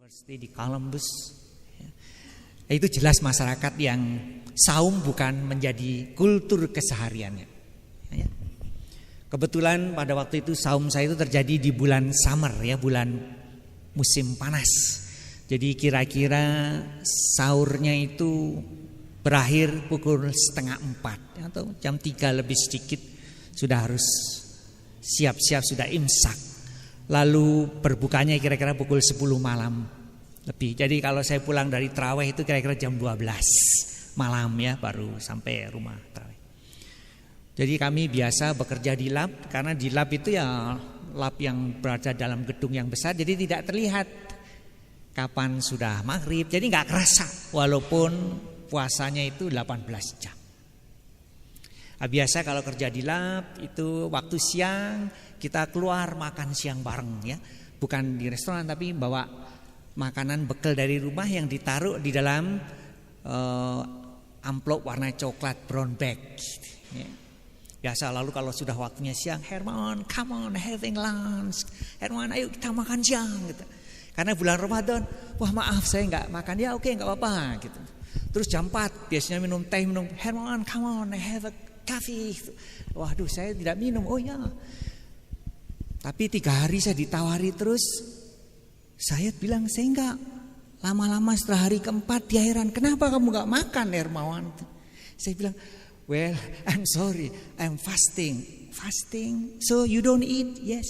University di Columbus. Itu jelas masyarakat yang saum bukan menjadi kultur kesehariannya. Kebetulan pada waktu itu saum saya itu terjadi di bulan summer ya, bulan musim panas. Jadi kira-kira sahurnya itu berakhir pukul 3:30 atau jam 3 lebih sedikit sudah harus siap-siap, sudah imsak. Lalu berbukanya kira-kira pukul 10 malam lebih. Jadi kalau saya pulang dari tarawih itu kira-kira jam 12 malam ya baru sampai rumah tarawih. Jadi kami biasa bekerja di lab, karena di lab itu ya lab yang berada dalam gedung yang besar, jadi tidak terlihat kapan sudah maghrib. Jadi nggak kerasa walaupun puasanya itu 18 jam. Biasa kalau kerja di lab itu waktu siang kita keluar makan siang bareng ya, bukan di restoran tapi bawa makanan bekal dari rumah yang ditaruh di dalam amplop warna coklat brown bag ya. Biasa lalu kalau sudah waktunya siang, Herman come on having lunch, Herman ayo kita makan siang gitu. Karena bulan Ramadan, wah maaf saya nggak makan, ya oke nggak apa-apa gitu. Terus jam 4 biasanya minum teh, Herman come on have a coffee. Waduh saya tidak minum, oh ya. Tapi 3 hari saya ditawari terus. Saya bilang saya enggak. Lama-lama setelah hari keempat dia heran, kenapa kamu enggak makan Hermawan? Saya bilang, well I'm sorry, I'm fasting. Fasting, so you don't eat? Yes,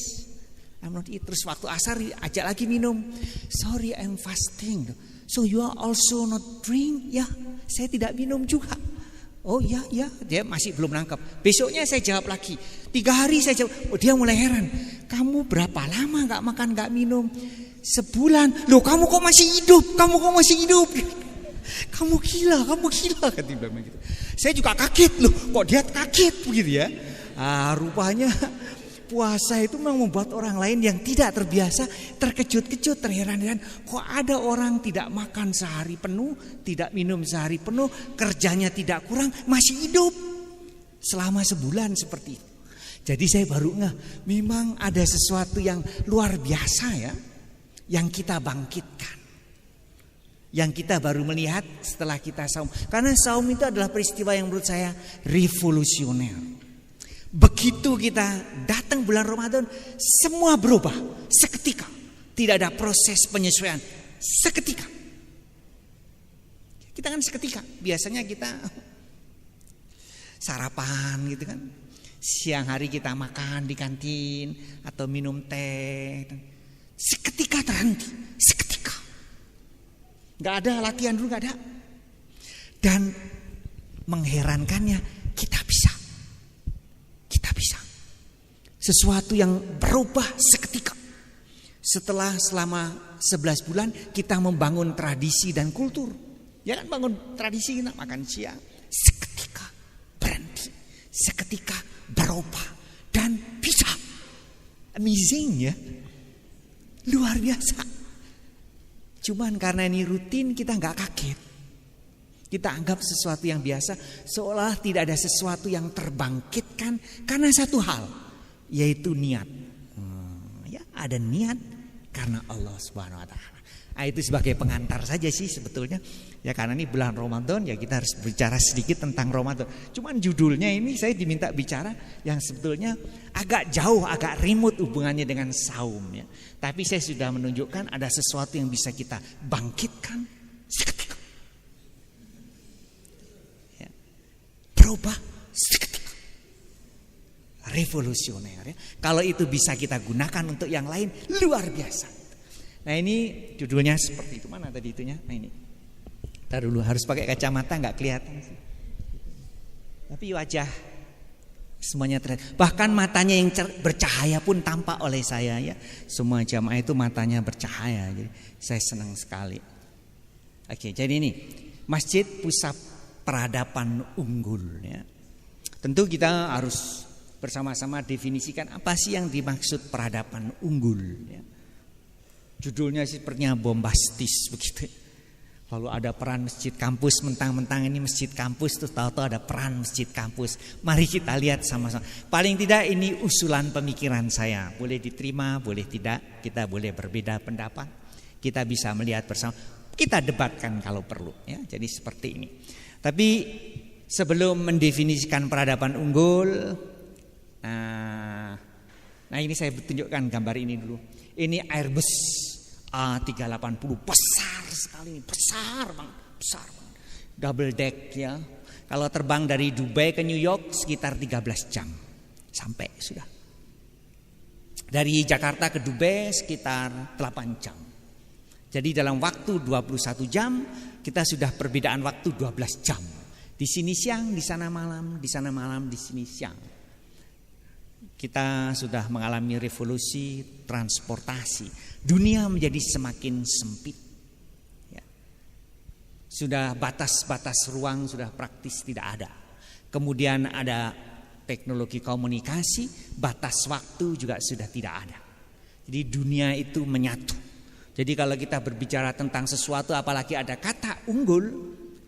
I'm not eat. Terus waktu asar ajak lagi minum. Sorry I'm fasting. So you are also not drink? Ya, saya tidak minum juga. Oh ya, dia masih belum nangkep. Besoknya saya jawab lagi. 3 hari saya jawab. Oh, dia mulai heran. Kamu berapa lama gak makan gak minum? Sebulan. Loh kamu kok masih hidup? Kamu kok masih hidup? Kamu gila kata dia bilang gitu. Saya juga kaget loh. Kok dia kaget begitu ya? Rupanya puasa itu memang membuat orang lain yang tidak terbiasa terkejut-kejut, terheran-heran. Kok ada orang tidak makan sehari penuh, tidak minum sehari penuh, kerjanya tidak kurang, masih hidup selama sebulan seperti itu. Jadi saya baru ngeh, memang ada sesuatu yang luar biasa ya, yang kita bangkitkan, yang kita baru melihat setelah kita saum. Karena saum itu adalah peristiwa yang menurut saya revolusioner. Begitu kita datang bulan Ramadan, semua berubah seketika. Tidak ada proses penyesuaian, seketika. Kita kan seketika. Biasanya kita sarapan gitu kan. Siang hari kita makan di kantin atau minum teh. Seketika terhenti, seketika. Gak ada latihan dulu, gak ada. Dan mengherankannya kita bisa. Sesuatu yang berubah seketika. Setelah selama 11 bulan kita membangun tradisi dan kultur. Ya kan, bangun tradisi kita makan siang. Seketika berhenti. Seketika berubah. Dan bisa. Amazing ya. Luar biasa. Cuman karena ini rutin kita gak kaget. Kita anggap sesuatu yang biasa. Seolah tidak ada sesuatu yang terbangkitkan karena satu hal. Yaitu niat. Ya, ada niat karena Allah Subhanahu wa taala. Itu sebagai pengantar saja sih sebetulnya. Ya karena ini bulan Ramadan ya kita harus bicara sedikit tentang Ramadan. Cuman judulnya ini saya diminta bicara yang sebetulnya agak jauh, agak remote hubungannya dengan saum ya. Tapi saya sudah menunjukkan ada sesuatu yang bisa kita bangkitkan seketika. Ya. Berubah seketika. Revolusioner ya. Kalau itu bisa kita gunakan untuk yang lain, luar biasa. Nah ini judulnya seperti itu. Mana tadi itunya? Nah ini. Ntar dulu harus pakai kacamata nggak kelihatan sih. Tapi wajah semuanya terlihat. Bahkan matanya yang bercahaya pun tampak oleh saya ya. Semua jamaah itu matanya bercahaya. Jadi saya senang sekali. Oke, jadi ini Masjid Pusat Peradaban Unggul ya. Tentu kita harus bersama-sama definisikan apa sih yang dimaksud peradaban unggul ya. Judulnya sepertinya bombastis begitu. Lalu ada peran masjid kampus, mentang-mentang ini masjid kampus tuh tahu-tahu ada peran masjid kampus. Mari kita lihat sama-sama. Paling tidak ini usulan pemikiran saya. Boleh diterima, boleh tidak, kita boleh berbeda pendapat. Kita bisa melihat bersama. Kita debatkan kalau perlu ya. Jadi seperti ini. Tapi sebelum mendefinisikan peradaban unggul, nah ini saya tunjukkan gambar ini dulu. Ini Airbus A380, besar sekali, besar banget. Double deck ya. Kalau terbang dari Dubai ke New York sekitar 13 jam sampai sudah. Dari Jakarta ke Dubai sekitar 8 jam. Jadi dalam waktu 21 jam kita sudah perbedaan waktu 12 jam. Di sini siang, di sana malam, di sana malam, di sini siang. Kita sudah mengalami revolusi transportasi. Dunia menjadi semakin sempit. Ya. Sudah batas-batas ruang sudah praktis tidak ada. Kemudian ada teknologi komunikasi, batas waktu juga sudah tidak ada. Jadi dunia itu menyatu. Jadi kalau kita berbicara tentang sesuatu apalagi ada kata unggul,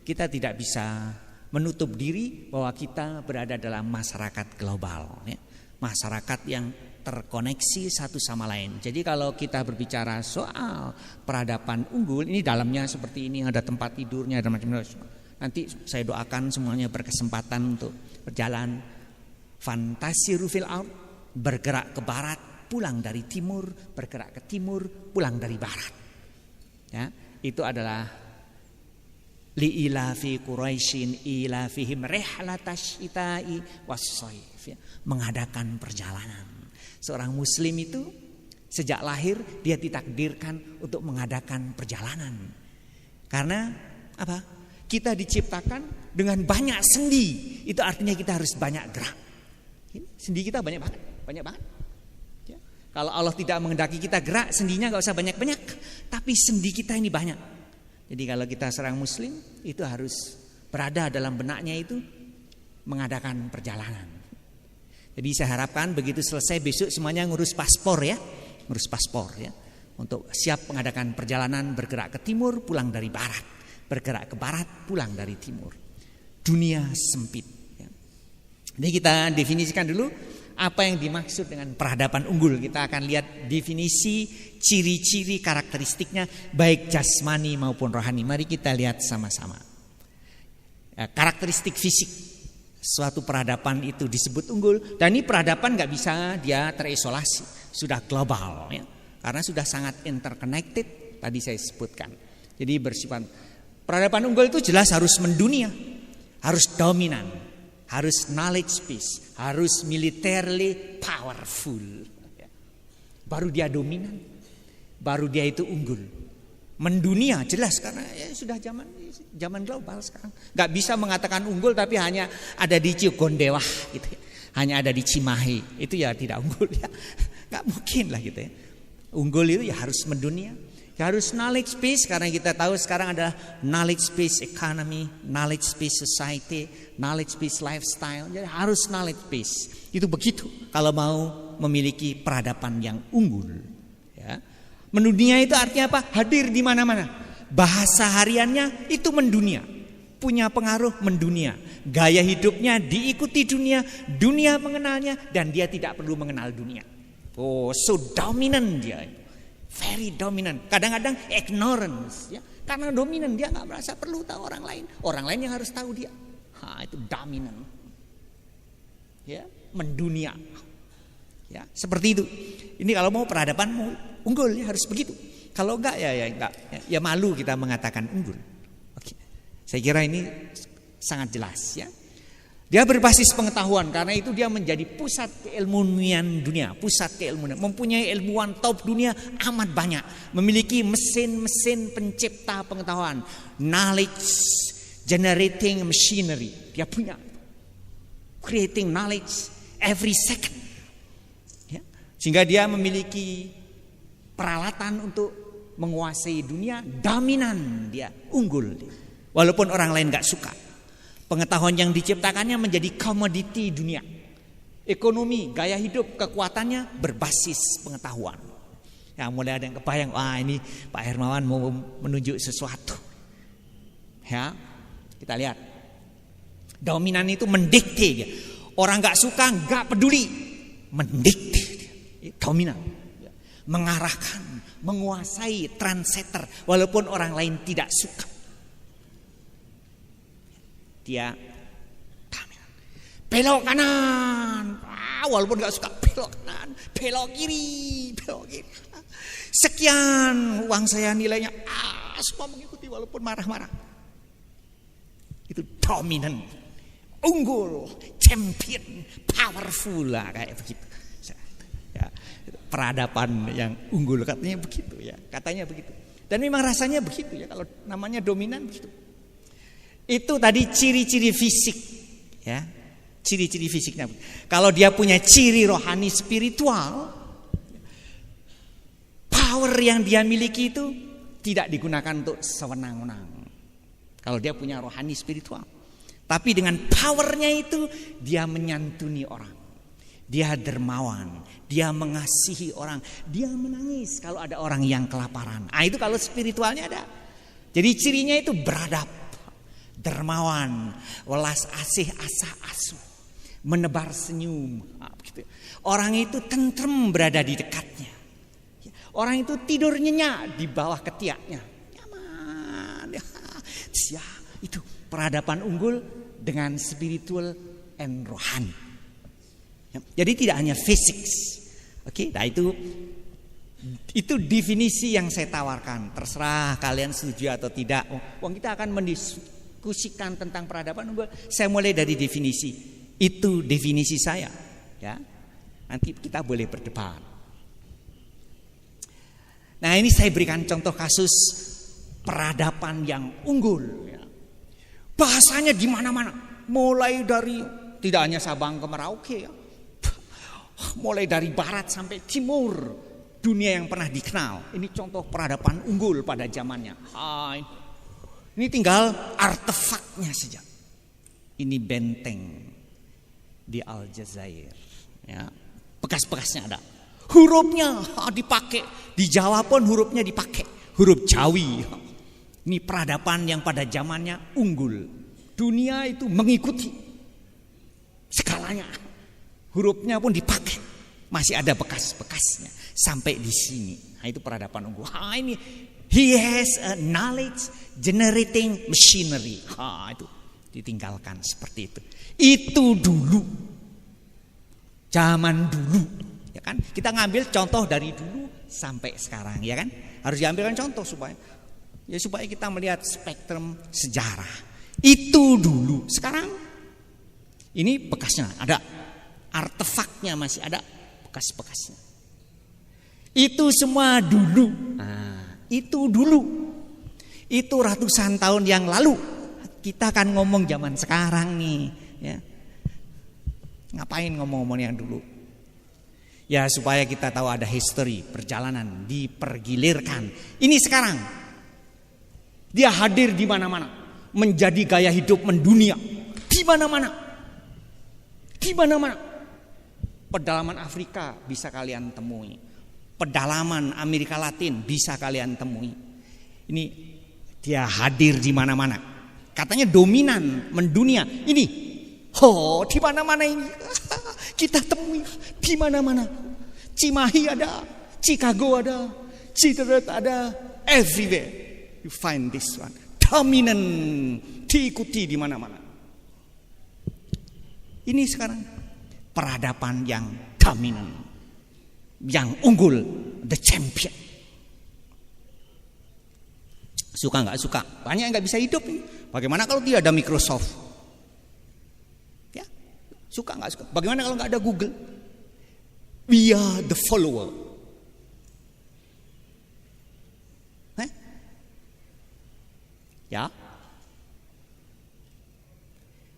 kita tidak bisa menutup diri bahwa kita berada dalam masyarakat global ya. Masyarakat yang terkoneksi satu sama lain. Jadi kalau kita berbicara soal peradaban unggul, ini dalamnya seperti ini, ada tempat tidurnya, ada macam-macam. Nanti saya doakan semuanya berkesempatan untuk berjalan fantasiru fil ard, bergerak ke barat, pulang dari timur, bergerak ke timur, pulang dari barat. Ya, itu adalah li'ilafi Quraisyin ilafihim rihlatash shita'i was-shaif ya, mengadakan perjalanan. Seorang muslim itu sejak lahir dia ditakdirkan untuk mengadakan perjalanan. Karena apa? Kita diciptakan dengan banyak sendi. Itu artinya kita harus banyak gerak. Sendi kita banyak banget. Ya. Kalau Allah tidak menghendaki kita gerak, sendinya nggak usah banyak-banyak, tapi sendi kita ini banyak. Jadi kalau kita seorang muslim itu harus berada dalam benaknya itu mengadakan perjalanan. Jadi saya harapkan begitu selesai besok semuanya ngurus paspor ya, untuk siap mengadakan perjalanan bergerak ke timur, pulang dari barat, bergerak ke barat, pulang dari timur. Dunia sempit. Jadi kita definisikan dulu apa yang dimaksud dengan peradaban unggul. Kita akan lihat definisi, ciri-ciri, karakteristiknya baik jasmani maupun rohani. Mari kita lihat sama-sama. Karakteristik fisik suatu peradaban itu disebut unggul. Dan ini peradaban gak bisa dia terisolasi, sudah global ya. Karena sudah sangat interconnected, tadi saya sebutkan. Jadi bersifat peradaban unggul itu jelas harus mendunia, harus dominan, harus knowledge based, harus militarily powerful. Baru dia dominan, baru dia itu unggul. Mendunia jelas karena ya sudah zaman global sekarang. Gak bisa mengatakan unggul tapi hanya ada di Cigondewa gitu ya. Hanya ada di Cimahi, itu ya tidak unggul ya. Gak mungkin lah gitu ya. Unggul itu ya harus mendunia. Ya harus knowledge based karena kita tahu sekarang adalah knowledge based economy, knowledge based society, knowledge based lifestyle. Jadi harus knowledge based. Itu begitu kalau mau memiliki peradaban yang unggul. Ya. Mendunia itu artinya apa? Hadir di mana-mana. Bahasa hariannya itu mendunia, punya pengaruh mendunia. Gaya hidupnya diikuti dunia, dunia mengenalnya dan dia tidak perlu mengenal dunia. Oh, so dominant dia. Very dominant. Kadang-kadang ignorance ya. Karena dominan dia nggak merasa perlu tahu orang lain. Orang lain yang harus tahu dia. Itu dominan. Ya, mendunia. Ya, seperti itu. Ini kalau mau peradaban mau unggul ya harus begitu. Kalau enggak ya enggak. Ya malu kita mengatakan unggul. Oke. Saya kira ini sangat jelas ya. Dia berbasis pengetahuan karena itu dia menjadi pusat keilmuan dunia, pusat keilmuan. Mempunyai ilmuwan top dunia amat banyak, memiliki mesin-mesin pencipta pengetahuan, knowledge generating machinery. Dia punya creating knowledge every second. Ya. Sehingga dia memiliki peralatan untuk menguasai dunia, dominan dia, unggul dia. Walaupun orang lain enggak suka. Pengetahuan yang diciptakannya menjadi komoditi dunia. Ekonomi, gaya hidup, kekuatannya berbasis pengetahuan. Ya mulai ada yang kebayang, wah ini Pak Hermawan mau menunjuk sesuatu. Ya, kita lihat. Dominan itu mendikte dia. Orang gak suka, gak peduli. Mendikte dia. Dominan. Mengarahkan, menguasai, trendsetter, walaupun orang lain tidak suka. Dia belok kanan, walaupun gak suka, belok kanan, belok kiri. Sekian uang saya nilainya, semua mengikuti walaupun marah-marah. Itu dominan, unggul, champion, powerful lah, kayak begitu. Ya, peradaban yang unggul katanya begitu ya, katanya begitu. Dan memang rasanya begitu ya, kalau namanya dominan begitu. Itu tadi ciri-ciri fisik ya. Ciri-ciri fisiknya. Kalau dia punya ciri rohani spiritual, power yang dia miliki itu tidak digunakan untuk sewenang-wenang. Kalau dia punya rohani spiritual. Tapi dengan powernya itu dia menyantuni orang. Dia dermawan, dia mengasihi orang, dia menangis kalau ada orang yang kelaparan. Itu kalau spiritualnya ada. Jadi cirinya itu beradab, dermawan, welas asih, asa asuh, menebar senyum. Begitu. Orang itu tentrem berada di dekatnya. Orang itu tidur nyenyak di bawah ketiaknya. Nyaman. Ya, itu peradaban unggul dengan spiritual and rohani. Jadi tidak hanya fisik. Oke, nah itu definisi yang saya tawarkan. Terserah kalian setuju atau tidak. Kita akan mendiskusikan tentang peradaban unggul. Saya mulai dari definisi. Itu definisi saya, ya. Nanti kita boleh berdebat. Nah, ini saya berikan contoh kasus peradaban yang unggul. Ya. Bahasanya di mana-mana, mulai dari tidak hanya Sabang ke Merauke, ya. Mulai dari barat sampai timur dunia yang pernah dikenal. Ini contoh peradaban unggul pada zamannya. Ini tinggal artefaknya saja. Ini benteng di Aljazair, ya. Bekas-bekasnya ada. Hurufnya dipakai. Di Jawa pun hurufnya dipakai. Huruf Jawi. Ini peradaban yang pada zamannya unggul. Dunia itu mengikuti skalanya. Hurufnya pun dipakai. Masih ada bekas-bekasnya sampai di sini. Itu peradaban unggul. Ini he has a knowledge generating machinery. Itu ditinggalkan seperti itu. Itu dulu. Zaman dulu, ya kan? Kita ngambil contoh dari dulu sampai sekarang, ya kan? Harus diambilkan contoh supaya kita melihat spektrum sejarah. Itu dulu. Sekarang ini bekasnya ada. Artefaknya masih ada, bekas-bekasnya. Itu semua dulu. Itu dulu. Itu ratusan tahun yang lalu. Kita akan ngomong zaman sekarang nih, ya. Ngapain ngomong-ngomong yang dulu? Ya supaya kita tahu ada history, perjalanan, dipergilirkan. Ini sekarang. Dia hadir di mana-mana, menjadi gaya hidup mendunia. Di mana-mana. Di mana-mana. Pedalaman Afrika bisa kalian temui. Pedalaman Amerika Latin bisa kalian temui. Ini dia hadir di mana-mana. Katanya dominan mendunia. Ini di mana-mana ini. Kita temui di mana-mana. Cimahi ada, Chicago ada, Cirebon ada, everywhere you find this one. Dominan, diikuti di mana-mana. Ini sekarang peradaban yang dominan, yang unggul, the champion. Suka nggak suka? Banyak yang nggak bisa hidup. Bagaimana kalau tidak ada Microsoft? Ya, suka nggak suka? Bagaimana kalau nggak ada Google? We are the follower. Ya,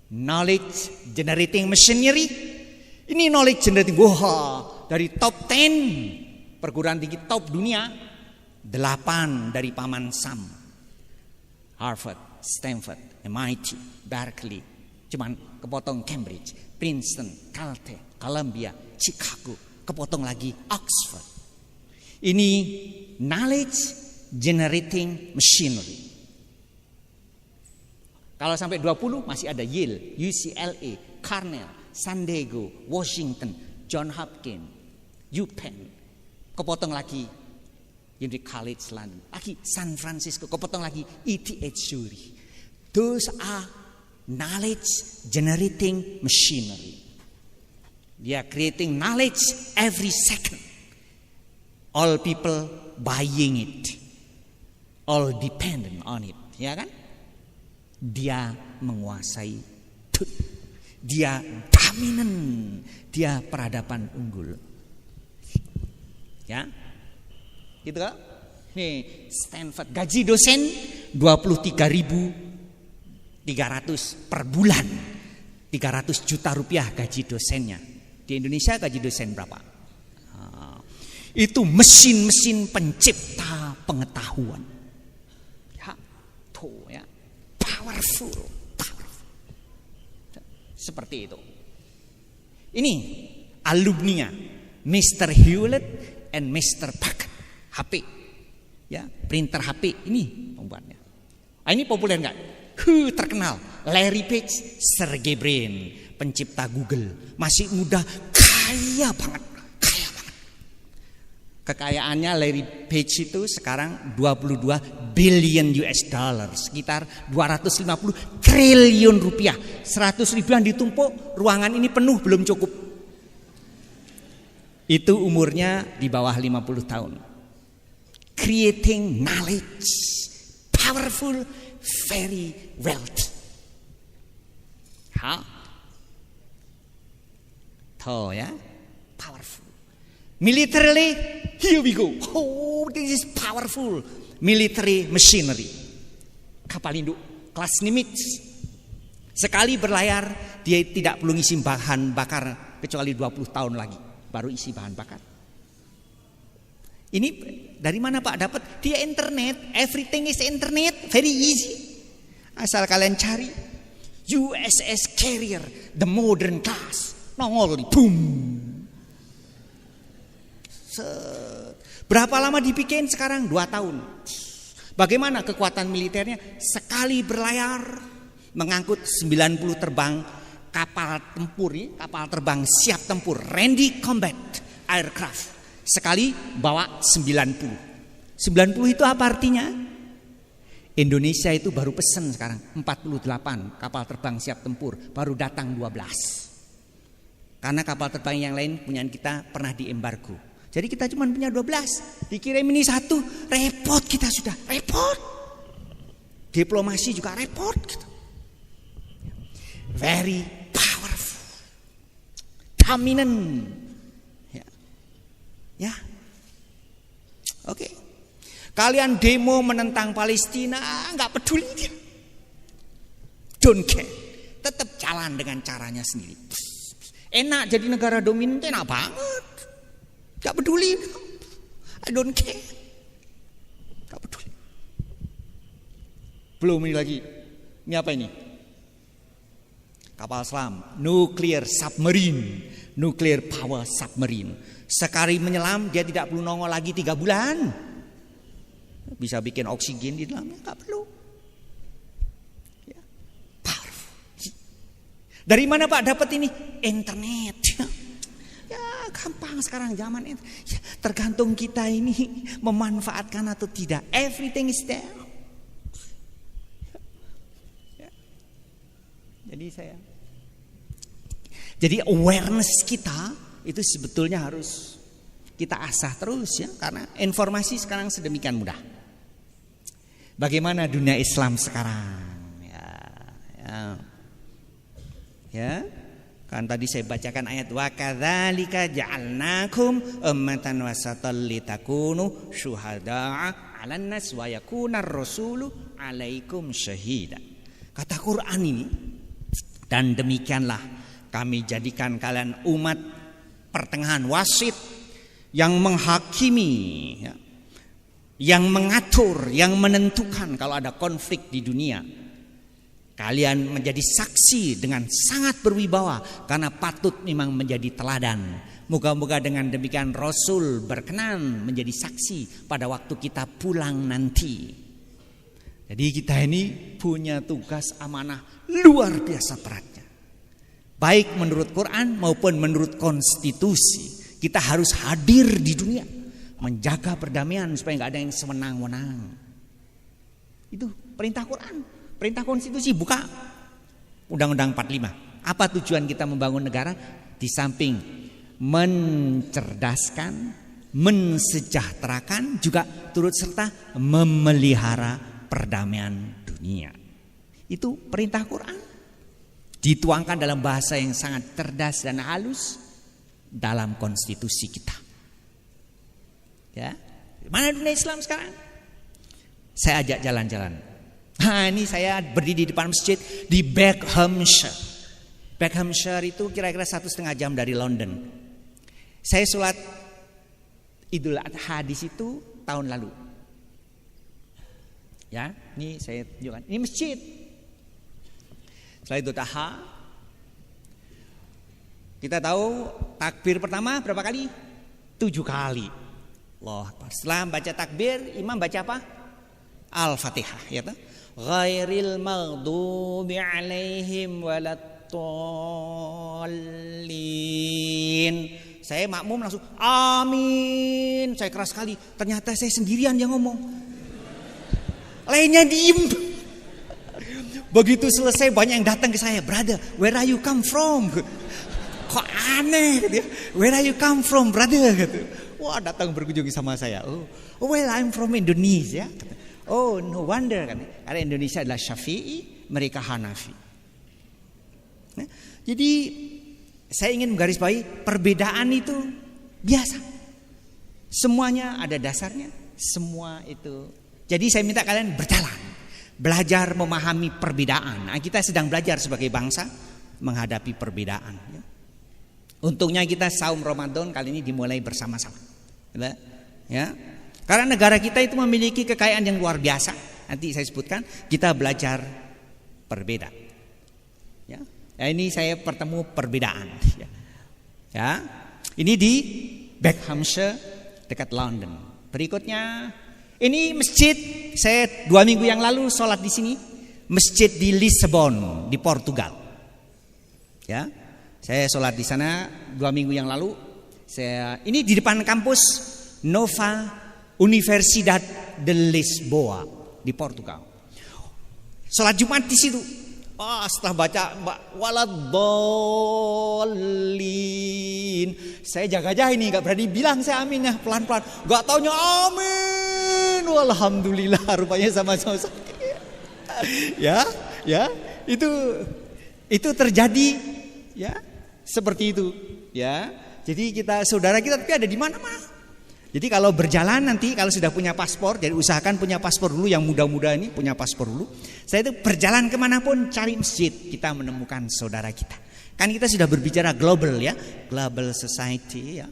knowledge generating machinery. Ini knowledge generating. Wah, dari top 10 perguruan tinggi top dunia, 8 dari Paman Sam. Harvard, Stanford, MIT, Berkeley, cuman kepotong Cambridge, Princeton, Caltech, Columbia, Chicago, kepotong lagi Oxford. Ini knowledge generating machinery. Kalau sampai 20 masih ada Yale, UCLA, Cornell, San Diego, Washington, John Hopkins, UPenn. Kepotong lagi University College London, lagi San Francisco, kepotong lagi ETH Zurich. Those are knowledge generating machinery. They are creating knowledge every second. All people buying it, all dependent on it, ya kan? Dia menguasai, dia dominan, dia peradaban unggul, ya. Gitu kan? Nih Stanford gaji dosen 23.300 per bulan, 300 juta rupiah gaji dosennya. Di Indonesia gaji dosen berapa? Itu mesin-mesin pencipta pengetahuan. Ya, tuh ya, powerful. Seperti itu. Ini alumninya Mr. Hewlett and Mr. Packard. HP, ya, printer HP ini pembuatnya. Ini populer nggak? Terkenal. Larry Page, Sergey Brin, pencipta Google, masih muda, kaya banget. Kekayaannya Larry Page itu sekarang 22 billion US dollar, sekitar 250 triliun rupiah. 100 ribu yang ditumpuk, ruangan ini penuh belum cukup. Itu umurnya di bawah 50 tahun. Creating knowledge, powerful, very wealthy. Tuh ya, powerful. Militarily, here we go. Oh, this is powerful. Military machinery. Kapal induk kelas Nimitz. Sekali berlayar, dia tidak perlu ngisi bahan bakar kecuali 20 tahun lagi baru isi bahan bakar. Ini dari mana Pak dapat? Dia internet, everything is internet, very easy. Asal kalian cari USS Carrier, the modern class, nongol, boom. Berapa lama dibikin sekarang? 2 tahun. Bagaimana kekuatan militernya? Sekali berlayar, mengangkut 90 terbang kapal tempur, kapal terbang siap tempur, ready combat aircraft. Sekali bawa 90. 90 itu apa artinya? Indonesia itu baru pesen sekarang 48 kapal terbang siap tempur, baru datang 12. Karena kapal terbang yang lain punya kita pernah diembargo. Jadi kita cuma punya 12, dikirim ini 1, repot kita sudah, repot. Diplomasi juga repot gitu. Very powerful, dominant. Ya, oke. Kalian demo menentang Palestina, nggak peduli dia, don't care, tetap jalan dengan caranya sendiri. Enak jadi negara dominan, enak banget, nggak peduli, I don't care, nggak peduli. Belum ini lagi, ini apa ini? Kapal selam, nuclear submarine, nuclear power submarine. Sekali menyelam dia tidak perlu nongol lagi 3 bulan. Bisa bikin oksigen di dalamnya, nggak perlu. Ya. Powerful. Dari mana Pak dapat ini? Internet. Ya gampang sekarang zaman itu. Ya, tergantung kita ini memanfaatkan atau tidak. Everything is there. Ya. Jadi awareness kita itu sebetulnya harus kita asah terus ya, karena informasi sekarang sedemikian mudah. Bagaimana dunia Islam sekarang? Ya. Kan tadi saya bacakan ayat wa kadzalika ja'alnakum ummatan wasatan litakunu syuhada'a 'alan nas wa yakunar rasulu 'alaikum syahida. Kata Quran ini, dan demikianlah kami jadikan kalian umat pertengahan, wasit, yang menghakimi, ya, yang mengatur, yang menentukan kalau ada konflik di dunia. Kalian menjadi saksi dengan sangat berwibawa karena patut memang menjadi teladan. Moga-moga dengan demikian Rasul berkenan menjadi saksi pada waktu kita pulang nanti. Jadi kita ini punya tugas amanah luar biasa beratnya. Baik menurut Quran maupun menurut konstitusi, kita harus hadir di dunia, menjaga perdamaian supaya nggak ada yang sewenang-wenang. Itu perintah Quran, perintah konstitusi. Buka Undang-Undang 45. Apa tujuan kita membangun negara? Di samping mencerdaskan, mensejahterakan, juga turut serta memelihara perdamaian dunia. Itu perintah Quran, dituangkan dalam bahasa yang sangat cerdas dan halus dalam konstitusi kita. Ya, mana dunia Islam sekarang? Saya ajak jalan-jalan. Ini saya berdiri di depan masjid di Beckhamshire. Beckhamshire itu kira-kira 1,5 jam dari London. Saya sholat Idul Adha di situ tahun lalu. Ya, ini saya tunjukkan. Ini masjid. Setelah Idul Adha, kita tahu takbir pertama berapa kali? 7 kali. Allah, setelah baca takbir, imam baca apa? Al-Fatihah, ya toh? Ghairil maghdubi alaihim waladdallin. Saya makmum langsung amin. Saya keras sekali. Ternyata saya sendirian yang ngomong. Lainnya diem. Begitu selesai banyak yang datang ke saya. Brother, where are you come from? Kok aneh gitu ya. Where are you come from, brother? Gitu. Wah, datang berkunjung sama saya. Oh, well, I'm from Indonesia. Oh, no wonder kan. Karena Indonesia adalah Syafi'i, mereka Hanafi. Nah, jadi saya ingin menggarisbawahi perbedaan itu biasa. Semuanya ada dasarnya, semua itu. Jadi saya minta kalian berjalan, belajar memahami perbedaan. Nah, kita sedang belajar sebagai bangsa menghadapi perbedaan. Ya. Untungnya kita saum Ramadan kali ini dimulai bersama-sama. Ya. Karena negara kita itu memiliki kekayaan yang luar biasa. Nanti saya sebutkan, kita belajar berbeda. Ya. Nah, ini saya pertemu perbedaan. Ya. Ini di Beckhamshire dekat London. Berikutnya, ini masjid. Saya 2 minggu yang lalu sholat di sini. Masjid di Lisbon di Portugal. Ya. Saya sholat di sana 2 minggu yang lalu. Ini di depan kampus Nova Universidad de Lisboa di Portugal. Sholat Jumat di situ. Setelah baca waladdallin, saya jaga-jaga ini, nggak berani bilang saya amin ya, pelan-pelan. Nggak taunya amin. Alhamdulillah, rupanya sama-sama sakit. Ya, itu terjadi, ya, seperti itu, ya. Jadi saudara kita tapi ada di mana-mana. Jadi kalau berjalan nanti, kalau sudah punya paspor, jadi usahakan punya paspor dulu, yang muda-muda ini punya paspor dulu. Saya itu berjalan kemanapun cari masjid, kita menemukan saudara kita. Kan kita sudah berbicara global ya, global society ya,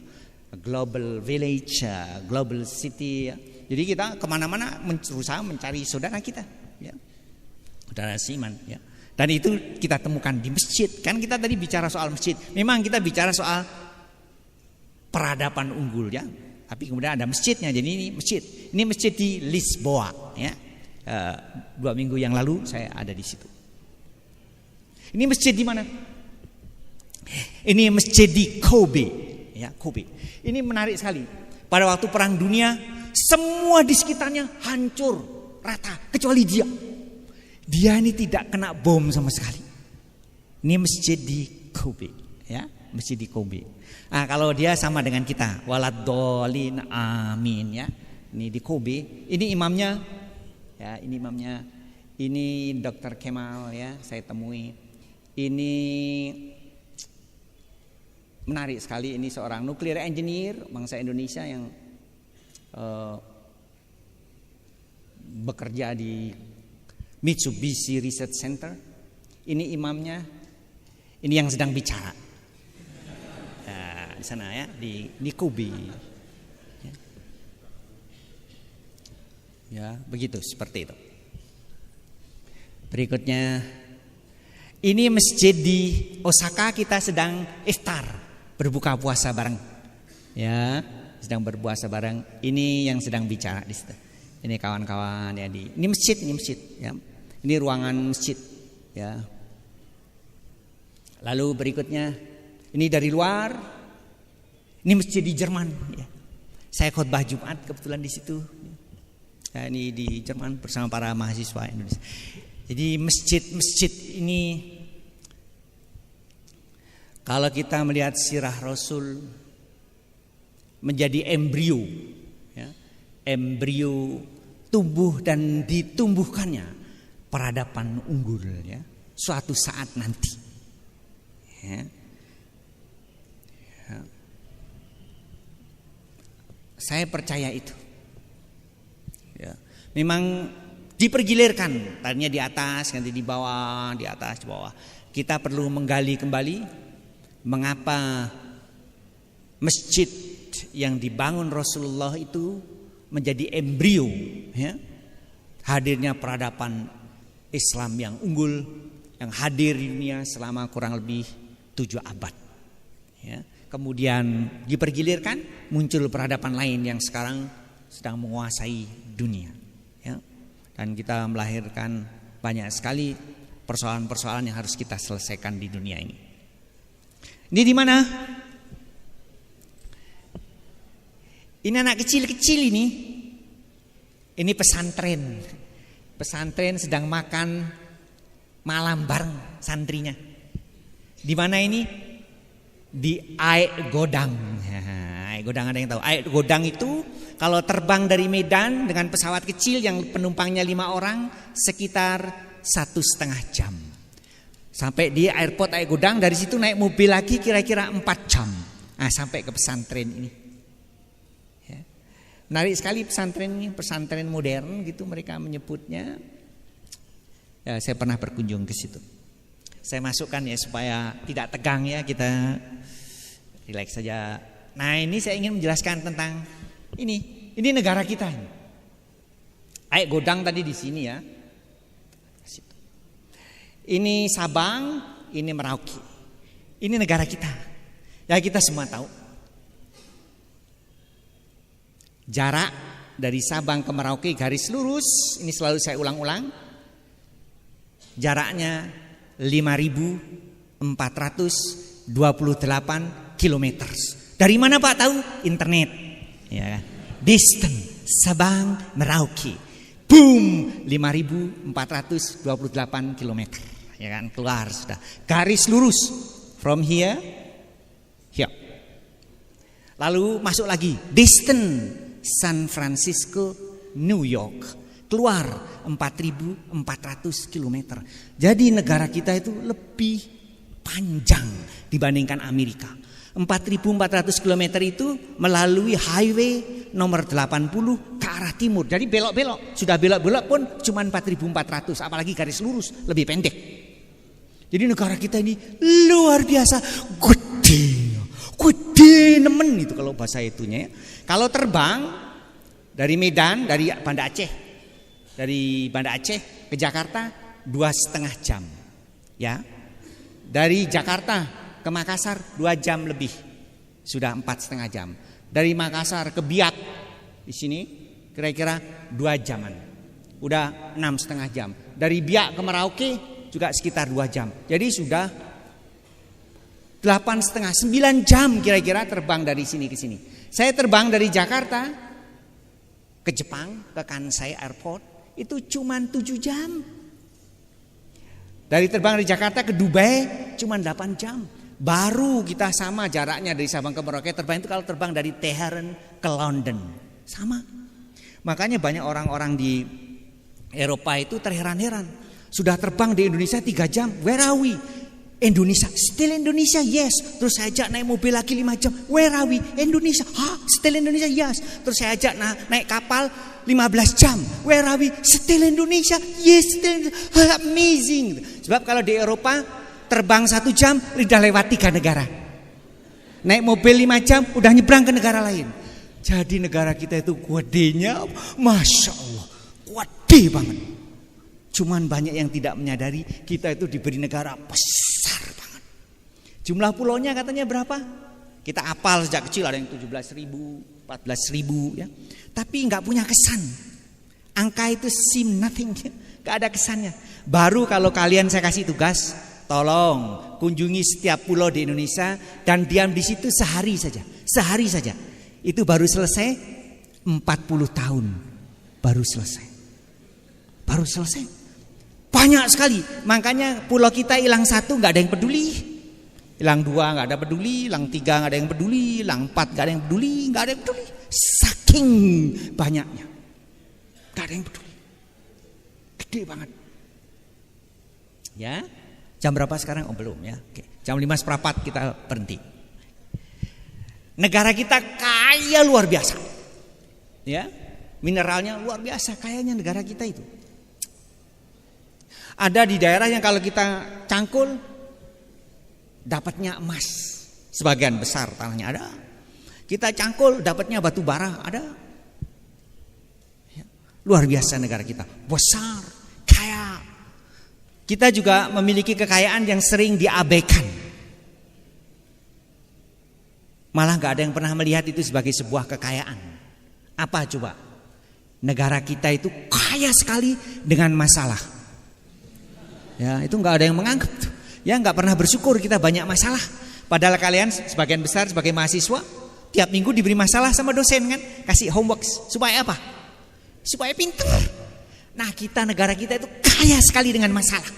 global village, global city ya. Jadi kita kemana-mana berusaha mencari saudara kita, ya, saudara Siman ya. Dan itu kita temukan di masjid. Kan kita tadi bicara soal masjid. Memang kita bicara soal peradaban unggul ya. Tapi kemudian ada masjidnya. Jadi ini masjid. Ini masjid di Lisboa ya. 2 minggu yang lalu saya ada di situ. Ini masjid di mana? Ini masjid di Kobe ya, Kobe. Ini menarik sekali. Pada waktu Perang Dunia, semua di sekitarnya hancur rata kecuali dia. Dia ini tidak kena bom sama sekali. Ini masjid di Kobe ya, masjid di Kobe. Nah, kalau dia sama dengan kita, waladdallin amin ya. Ini di Kobe. Ini imamnya ya, ini imamnya. Ini Dr. Kemal ya, saya temui. Ini menarik sekali, ini seorang nuclear engineer bangsa Indonesia yang bekerja di Mitsubishi Research Center. Ini imamnya. Ini yang sedang bicara. Di sana ya, di Kobe. Ya, begitu seperti itu. Berikutnya, ini masjid di Osaka, kita sedang iftar, berbuka puasa bareng. Ya, sedang berpuasa bareng. Ini yang sedang bicara di situ. Ini kawan-kawan ya ini masjid ya. Ini ruangan masjid ya. Lalu berikutnya, ini dari luar. Ini masjid di Jerman ya. Saya khotbah Jumat kebetulan di situ. Ya, ini di Jerman bersama para mahasiswa Indonesia. Jadi masjid-masjid ini, kalau kita melihat sirah Rasul, menjadi embrio, ya, embrio tumbuh dan ditumbuhkannya peradaban unggul, ya, suatu saat nanti. Ya. Ya. Saya percaya itu. Ya. Memang dipergilirkan, tadinya di atas, nanti di bawah, di atas, di bawah. Kita perlu menggali kembali mengapa masjid yang dibangun Rasulullah itu menjadi embrio, ya, hadirnya peradaban Islam yang unggul, yang hadir di dunia selama kurang lebih 7 abad. Ya. Kemudian dipergilirkan, muncul peradaban lain yang sekarang sedang menguasai dunia. Ya. Dan kita melahirkan banyak sekali persoalan-persoalan yang harus kita selesaikan di dunia ini. Ini di mana? Ini anak kecil-kecil ini. Ini pesantren. Pesantren sedang makan malam bareng santrinya. Di mana ini? Di Aik Godang. Aik Godang ada yang tahu? Aik Godang itu kalau terbang dari Medan dengan pesawat kecil yang penumpangnya 5 orang sekitar 1,5 jam. Sampai di airport Aik Godang, dari situ naik mobil lagi kira-kira 4 jam. Nah, sampai ke pesantren ini. Ya. Menarik sekali pesantren ini, pesantren modern gitu mereka menyebutnya. Ya, saya pernah berkunjung ke situ. Saya masukkan ya supaya tidak tegang ya, kita rileks saja. Nah, ini saya ingin menjelaskan tentang ini negara kita ini. Aik Godang tadi di sini ya. Ini Sabang, ini Merauke. Ini negara kita. Ya kita semua tahu. Jarak dari Sabang ke Merauke garis lurus, ini selalu saya ulang-ulang. Jaraknya 5.428 km. Dari mana Pak tahu? Internet. Ya. Distance Sabang Merauke. Boom, 5.428 km. Ya kan, keluar sudah. Garis lurus from here. Lalu masuk lagi. Distance San Francisco New York. Keluar 4.400 km. Jadi negara kita itu lebih panjang dibandingkan Amerika. 4.400 km itu melalui highway nomor 80 ke arah timur. Jadi belok-belok. Sudah belok-belok pun cuma 4.400. Apalagi garis lurus lebih pendek. Jadi negara kita ini luar biasa gede nemen itu kalau bahasa itunya ya. Kalau terbang dari Medan, dari Banda Aceh, ke Jakarta 2,5 jam, ya. Dari Jakarta ke Makassar 2 jam lebih, sudah 4,5 jam. Dari Makassar ke Biak di sini kira-kira 2 jaman, udah 6,5 jam. Dari Biak ke Merauke juga sekitar 2 jam. Jadi sudah 8,5-9 jam kira-kira terbang dari sini ke sini. Saya terbang dari Jakarta ke Jepang, ke Kansai Airport itu cuma 7 jam. Dari terbang dari Jakarta ke Dubai cuma 8 jam. Baru kita sama jaraknya dari Sabang ke Merauke terbang itu kalau terbang dari Teheran ke London. Sama. Makanya banyak orang-orang di Eropa itu terheran-heran. Sudah terbang di Indonesia 3 jam. Where are we? Indonesia. Still Indonesia? Yes. Terus saya ajak naik mobil lagi 5 jam. Where are we? Indonesia. Still Indonesia? Yes. Terus saya ajak naik kapal 15 jam. Where are we? Still Indonesia? Yes. Still Indonesia. Amazing. Sebab kalau di Eropa terbang 1 jam udah lewat 3 negara. Naik mobil 5 jam udah nyebrang ke negara lain. Jadi negara kita itu gedenya, Masya Allah, gede banget. Cuman banyak yang tidak menyadari kita itu diberi negara besar banget. Jumlah pulaunya katanya berapa? Kita apal sejak kecil, ada yang 17.000, 14.000 ya. Tapi nggak punya kesan. Angka itu seem nothing, nggak ada kesannya. Baru kalau kalian saya kasih tugas, tolong kunjungi setiap pulau di Indonesia dan diam di situ sehari saja. Itu baru selesai 40 tahun. Baru selesai. Banyak sekali. Makanya pulau kita hilang 1 gak ada yang peduli. Hilang 2 gak ada peduli. Hilang 3 gak ada yang peduli. Hilang 4 gak ada yang peduli. Gak ada yang peduli. Saking banyaknya. Gak ada yang peduli. Gede banget. Ya. Jam berapa sekarang? Oh belum ya. Oke. Jam 5:15 kita berhenti. Negara kita kaya luar biasa. Ya. Mineralnya luar biasa kayanya negara kita itu. Ada di daerah yang kalau kita cangkul dapatnya emas. Sebagian besar tanahnya ada. Kita cangkul dapatnya batu bara ada. Ya. Luar biasa negara kita. Besar, kaya. Kita juga memiliki kekayaan yang sering diabaikan. Malah gak ada yang pernah melihat itu sebagai sebuah kekayaan. Apa coba? Negara kita itu kaya sekali dengan masalah. Ya, itu gak ada yang menganggap. Ya, gak pernah bersyukur kita banyak masalah. Padahal kalian sebagian besar sebagai mahasiswa tiap minggu diberi masalah sama dosen kan, kasih homework supaya apa? Supaya pintar. Nah, negara kita itu kaya sekali dengan masalah.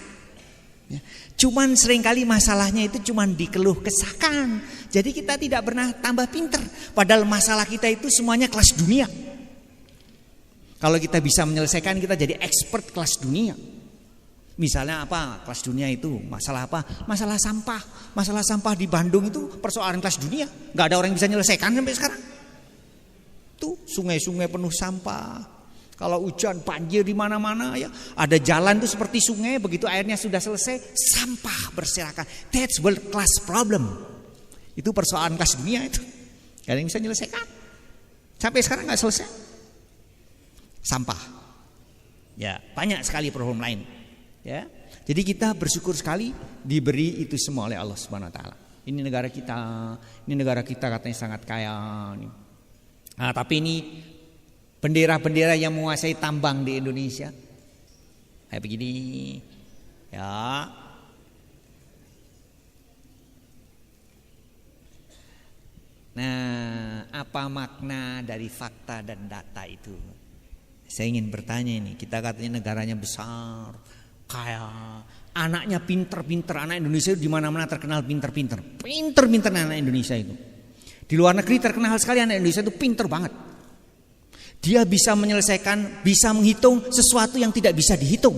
Ya. Cuman seringkali masalahnya itu cuman dikeluh kesahkan. Jadi kita tidak pernah tambah pinter. Padahal masalah kita itu semuanya kelas dunia. Kalau kita bisa menyelesaikan, kita jadi expert kelas dunia. Misalnya apa kelas dunia itu? Masalah apa? Masalah sampah. Masalah sampah di Bandung itu persoalan kelas dunia. Gak ada orang yang bisa menyelesaikan sampai sekarang. Tuh sungai-sungai penuh sampah. Kalau hujan banjir di mana-mana ya, ada jalan tuh seperti sungai, begitu airnya sudah selesai, sampah berserakan. That's world class problem. Itu persoalan kelas dunia itu. Gak ada yang bisa menyelesaikan. Sampai sekarang gak selesai. Sampah. Ya, banyak sekali problem lain. Ya. Jadi kita bersyukur sekali diberi itu semua oleh Allah Subhanahu wa taala. Ini negara kita katanya sangat kaya. Nah, tapi ini bendera-bendera yang menguasai tambang di Indonesia kayak begini ya. Nah, apa makna dari fakta dan data itu? Saya ingin bertanya ini. Kita katanya negaranya besar, kaya, anaknya pinter-pinter. Anak Indonesia di mana-mana terkenal pinter-pinter. Pinter-pinter anak Indonesia itu. Di luar negeri terkenal sekali anak Indonesia itu pinter banget. Dia bisa menyelesaikan, bisa menghitung sesuatu yang tidak bisa dihitung.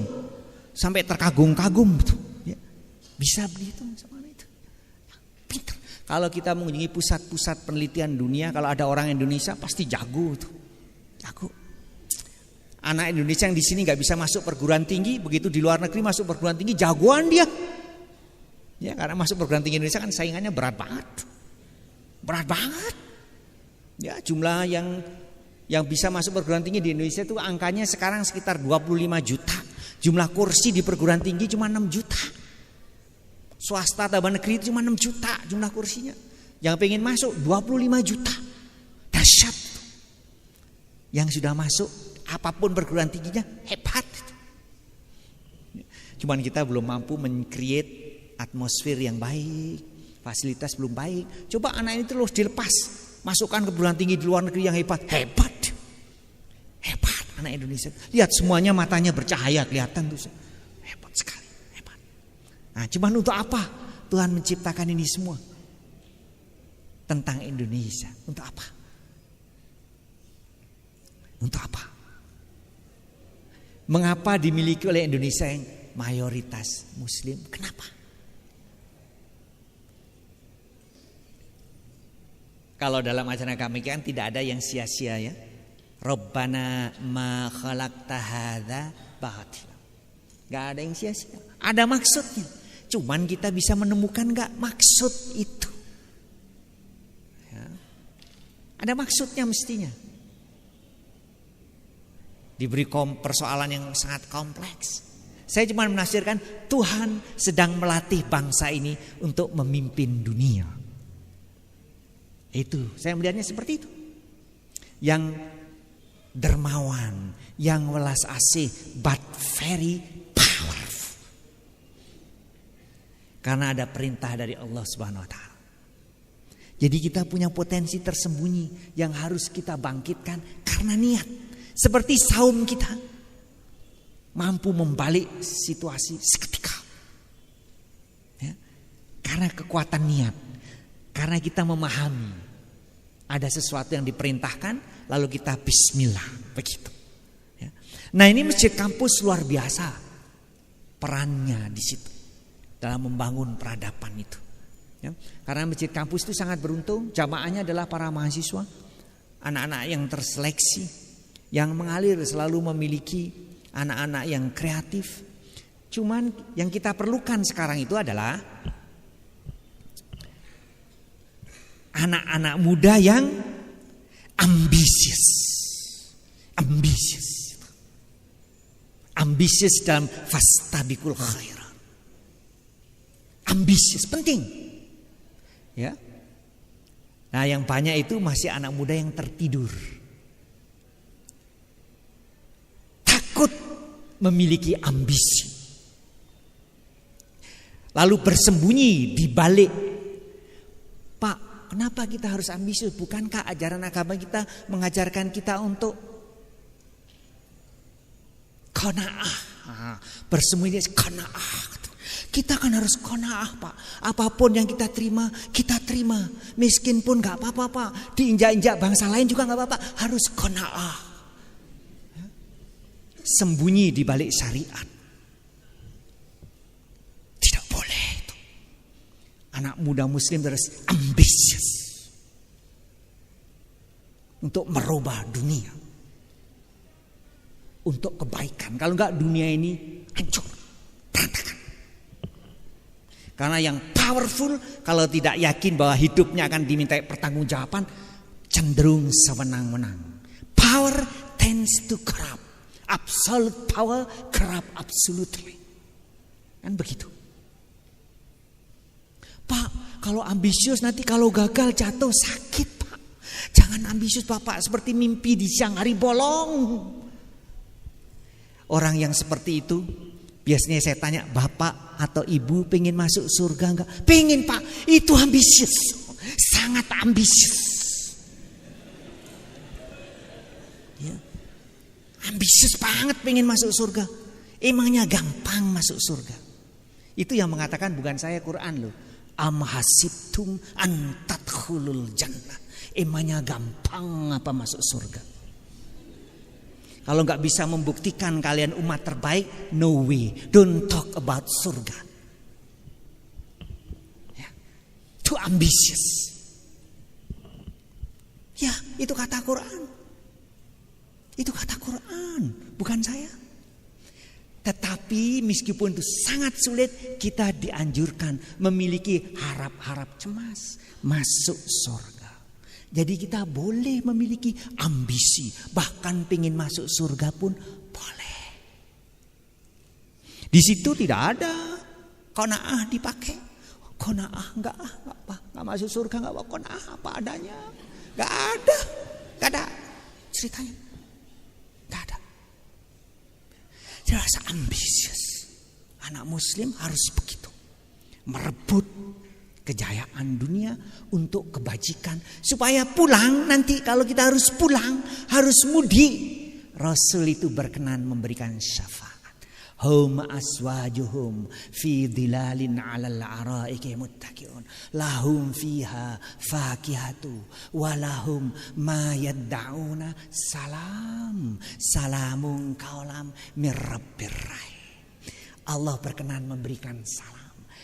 Sampai terkagum-kagum gitu. Ya. Bisa berhitung sama itu. Pinter. Kalau kita mengunjungi pusat-pusat penelitian dunia, kalau ada orang Indonesia pasti jago tuh. Jago. Anak Indonesia yang di sini nggak bisa masuk perguruan tinggi, begitu di luar negeri masuk perguruan tinggi jagoan dia. Ya, karena masuk perguruan tinggi Indonesia kan saingannya berat banget. Berat banget. Ya, jumlah yang bisa masuk perguruan tinggi di Indonesia itu angkanya sekarang sekitar 25 juta. Jumlah kursi di perguruan tinggi cuma 6 juta. Swasta tambah negeri itu cuma 6 juta jumlah kursinya. Yang pengen masuk 25 juta. Dahsyat. Yang sudah masuk apapun perguruan tingginya hebat. Cuman kita belum mampu men-create atmosfer yang baik. Fasilitas belum baik. Coba anak ini terus dilepas. Masukkan ke perguruan tinggi di luar negeri yang hebat. Hebat anak Indonesia. Lihat semuanya matanya bercahaya kelihatan tuh. Hebat sekali, hebat. Nah, cuman untuk apa Tuhan menciptakan ini semua? Tentang Indonesia. Untuk apa? Untuk apa? Mengapa dimiliki oleh Indonesia yang mayoritas Muslim? Kenapa? Kalau dalam ajaran kami kan tidak ada yang sia-sia ya. Rabbana ma khalaqta hadza batila. Gak ada yang sia-sia. Ada maksudnya. Cuman kita bisa menemukan gak maksud itu. Ya. Ada maksudnya mestinya. Diberi persoalan yang sangat kompleks. Saya cuma menafsirkan Tuhan sedang melatih bangsa ini untuk memimpin dunia. Itu, saya melihatnya seperti itu. Yang dermawan, yang welas asih, but very powerful. Karena ada perintah dari Allah Subhanahu wa taala. Jadi kita punya potensi tersembunyi yang harus kita bangkitkan karena niat. Seperti saum kita mampu membalik situasi seketika. Ya. Karena kekuatan niat. Karena kita memahami ada sesuatu yang diperintahkan, lalu kita bismillah, begitu. Ya. Nah, ini masjid kampus luar biasa perannya di situ dalam membangun peradaban itu. Ya. Karena masjid kampus itu sangat beruntung, jamaahnya adalah para mahasiswa, anak-anak yang terseleksi, yang mengalir selalu memiliki anak-anak yang kreatif. Cuman yang kita perlukan sekarang itu adalah anak-anak muda yang ambisius. Ambisius dalam fastabiqul khairat. Ambisius penting. Ya. Nah, yang banyak itu masih anak muda yang tertidur. Takut memiliki ambisi. Lalu bersembunyi di balik, Pak, kenapa kita harus ambisius? Bukankah ajaran agama kita mengajarkan kita untuk qanaah? Bersembunyi qanaah. Kita kan harus qanaah, Pak. Apapun yang kita terima, kita terima. Miskin pun gak apa-apa, Pak. Diinjak-injak bangsa lain juga gak apa-apa. Harus qanaah. Sembunyi di balik syariat. Tidak boleh itu. Anak muda muslim harus ambisius untuk merubah dunia, untuk kebaikan. Kalau enggak, dunia ini hancur, berantakan. Karena yang powerful kalau tidak yakin bahwa hidupnya akan dimintai pertanggungjawaban, cenderung sewenang-wenang. Power tends to corrupt. Absolute power corrupt absolutely. Kan begitu. Pak, kalau ambisius nanti kalau gagal jatuh sakit, Pak. Jangan ambisius, Bapak, seperti mimpi di siang hari bolong. Orang yang seperti itu biasanya saya tanya, Bapak atau Ibu pengen masuk surga enggak? Pengen, Pak. Itu ambisius. Sangat ambisius. Ya. Ambisius banget pengen masuk surga. Emangnya gampang masuk surga? Itu yang mengatakan bukan saya, Quran loh. Am hasibtum an tadkhulul jannah. Emangnya gampang apa masuk surga? Kalau nggak bisa membuktikan kalian umat terbaik, no way. Don't talk about surga. Ya. Too ambitious. Ya, itu kata Quran. Itu kata Quran, bukan saya. Tetapi meskipun itu sangat sulit, kita dianjurkan memiliki harap-harap cemas masuk surga. Jadi kita boleh memiliki ambisi, bahkan pengen masuk surga pun boleh. Di situ tidak ada qanaah dipakai. Qanaah enggak masuk surga, enggak apa qanaah apa adanya. Enggak ada ceritanya. Enggak ada. Rasa ambisius. Anak muslim harus begitu. Merebut kejayaan dunia untuk kebajikan, supaya pulang nanti kalau kita harus pulang, harus mudik, Rasul itu berkenan memberikan syafaat. Hum aswajuhum fi dhilalin 'alal araiki muttaqiun lahum fiha fakihatu walahum ma yad'una salamun qaulam mir rabbir rahim. Allah berkenan memberikan salam.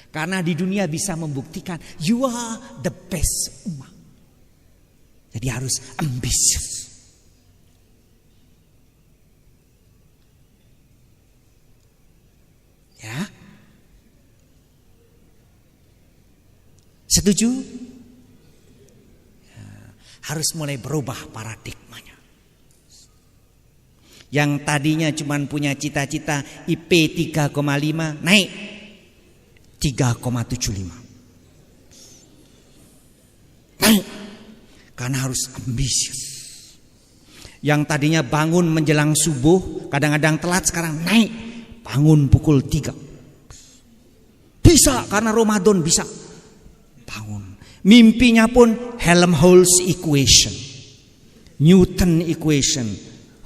Karena di dunia bisa membuktikan you are the best umat. Jadi harus ambisius. Ya. Setuju? Ya. Harus mulai berubah paradigmanya. Yang tadinya cuma punya cita-cita IP 3,5 naik 3,75. Naik. Karena harus ambisius. Yang tadinya bangun menjelang subuh, kadang-kadang telat, sekarang naik. Bangun pukul 3. Bisa karena Ramadan bisa. Bangun. Mimpinya pun Helmholtz equation, Newton equation,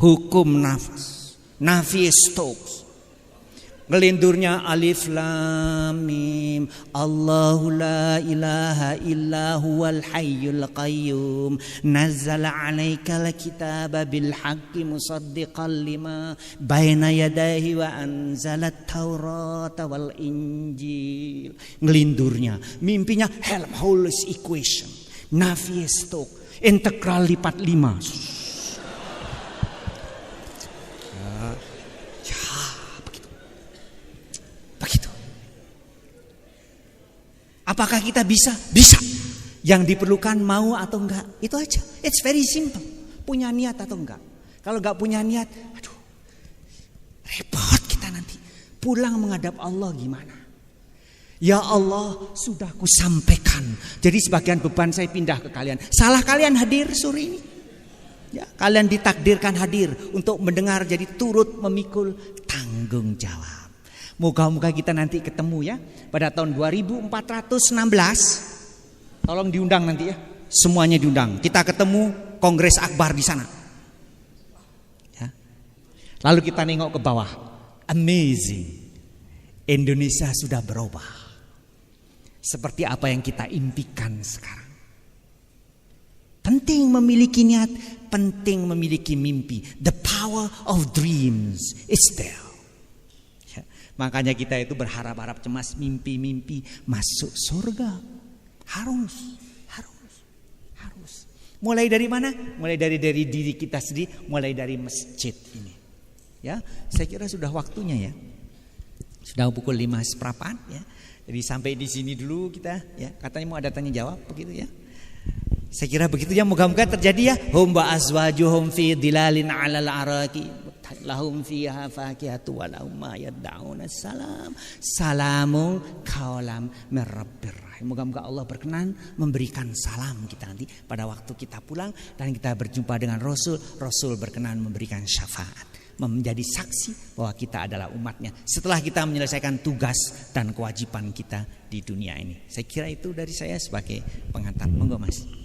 hukum nafas, Navier-Stokes. Ngelindurnya alif lam mim, Allahu la ilaha illa huwal hayyul qayyum, nazzala 'alaikal kitaba bil haqqi musaddiqan lima baina yadayhi wa anzalat taurata wal injil. Ngelindurnya, mimpinya Helmholtz equation, Navier-Stokes, integral lipat 5. Apakah kita bisa? Bisa. Yang diperlukan mau atau enggak, itu aja. It's very simple. Punya niat atau enggak. Kalau enggak punya niat, aduh, repot kita nanti. Pulang menghadap Allah gimana? Ya Allah, sudah kusampaikan. Jadi sebagian beban saya pindah ke kalian. Salah kalian hadir sore ini. Ya, kalian ditakdirkan hadir untuk mendengar, jadi turut memikul tanggung jawab. Moga-moga kita nanti ketemu ya pada tahun 2416. Tolong diundang nanti ya. Semuanya diundang. Kita ketemu Kongres Akbar di sana. Ya. Lalu kita nengok ke bawah. Amazing. Indonesia sudah berubah. Seperti apa yang kita impikan sekarang. Penting memiliki niat, penting memiliki mimpi. The power of dreams is there. Makanya kita itu berharap-harap cemas, mimpi-mimpi masuk surga. Harus. Mulai dari mana? Mulai dari diri kita sendiri, mulai dari masjid ini. Ya, saya kira sudah waktunya ya. Sudah pukul 5:15 ya. Jadi sampai di sini dulu kita ya. Katanya mau ada tanya jawab begitu ya. Saya kira begitu ya, moga-moga terjadi ya. Hum wa azwajuhum fi dilalin 'alal araqi. Lahum fiha fakihatu wa lahum ma yad'una salam. Salamun qaulam mir rabbir rahim. Moga-moga Allah berkenan memberikan salam kita nanti pada waktu kita pulang dan kita berjumpa dengan Rasul. Rasul berkenan memberikan syafaat, menjadi saksi bahwa kita adalah umatnya setelah kita menyelesaikan tugas dan kewajiban kita di dunia ini. Saya kira itu dari saya sebagai pengantar. Monggo Mas.